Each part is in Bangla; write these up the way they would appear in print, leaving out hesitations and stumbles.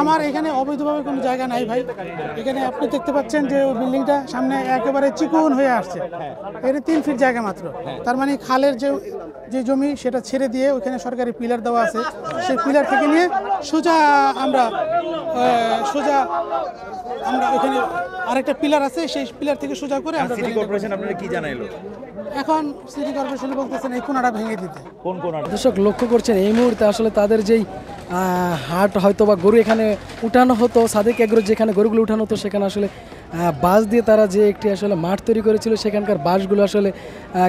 আমার এখানে অবৈধভাবে কোনো জায়গা নাই ভাই। এখানে আপনি দেখতে পাচ্ছেন যে ওই বিল্ডিংটা সামনে একেবারে চিকন হয়ে আসছে, এর 3 ফিট জায়গা মাত্র। তার মানে খালের যে জমি সেটা ছেড়ে দিয়ে ওখানে সরকারি পিলার দেওয়া আছে, সেই পিলার থেকে নিয়ে সোজা আমরা ওখানে আরেকটা পিলার আছে, সেই পিলার থেকে সোজা করে আমরা সিটি কর্পোরেশন আপনারা কি জানাইলো? এখন সিটি কর্পোরেশন বলতেছেন এই কোনাটা ভেঙে দিতে। কোন কোনাটা? দর্শক লক্ষ্য করছেন এই মুহূর্তে আসলে তাদের যেই হাট হয়তো বা গরু এখানে উঠানো হতো, সাদেক এগ্রো যেখানে গরুগুলো উঠানো হতো সেখানে আসলে বাঁশ দিয়ে তারা যে একটি আসলে মাঠ তৈরি করেছিল, সেখানকার বাঁশগুলো আসলে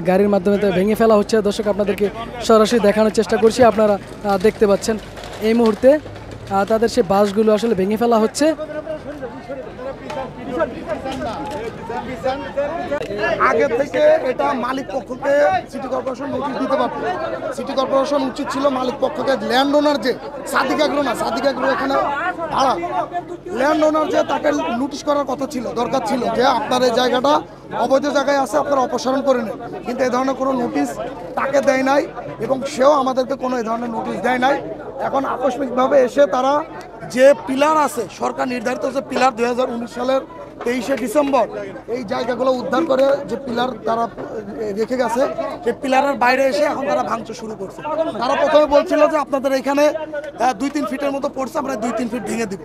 গাড়ির মাধ্যমে ভেঙে ফেলা হচ্ছে। দর্শক আপনাদেরকে সরাসরি দেখানোর চেষ্টা করছি, আপনারা দেখতে পাচ্ছেন এই মুহূর্তে তাদের সেই বাঁশগুলো আসলে ভেঙে ফেলা হচ্ছে। আগে থেকে এটা মালিক পক্ষকে সিটি কর্পোরেশন নোটিশ দিতে পারত। সিটি কর্পোরেশন উচিত ছিল মালিক পক্ষকে, ল্যান্ড ওনার যে সাদিক এগ্রো না, সাদিক এগ্রো এখানে ভাড়া, ল্যান্ড ওনার যে তাকে নোটিশ করার কথা ছিল, দরকার ছিল যে আপনার এই জায়গাটা অবৈধ জায়গায় আছে, আপনারা অপসারণ করে নেন। কিন্তু এই ধরনের কোনো নোটিশ তাকে দেয় নাই এবং সেও আমাদেরকে কোনো এই ধরনের নোটিশ দেয় নাই। এখন আকস্মিকভাবে এসে তারা যে পিলার আছে, সরকার নির্ধারিত যে পিলার 2019 সালের 23শে ডিসেম্বর এই জায়গাগুলো উদ্ধার করে যে পিলার তারা রেখে গেছে, সেই পিলারের বাইরে এসে এখন তারা ভাঙচুর শুরু করছে। তারা প্রথমে বলছিল যে আপনাদের এখানে 2-3 ফিটের মতো পড়ছে, আমরা 2-3 ফিট ভেঙে দিব।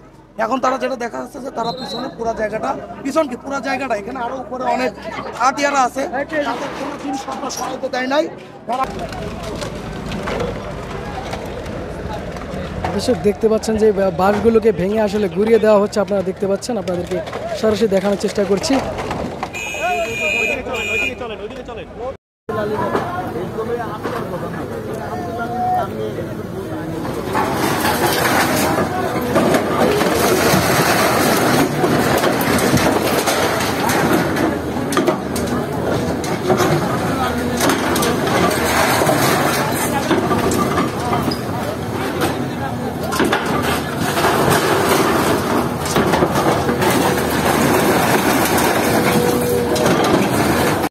এখন তারা যেটা দেখা যাচ্ছে যে তারা পিছনে পুরো জায়গাটা, পুরো জায়গাটা এখানে আরো উপরে অনেক আটিয়ারা আছে, তাদের কোনো জিনিসপত্র সহায়তা দেয় নাই। দর্শক দেখতে পাচ্ছেন যে বাঁশগুলোকে ভেঙে আসলে ঘুরিয়ে দেওয়া হচ্ছে, আপনারা দেখতে পাচ্ছেন, আপনাদেরকে সরাসরি দেখানোর চেষ্টা করছি।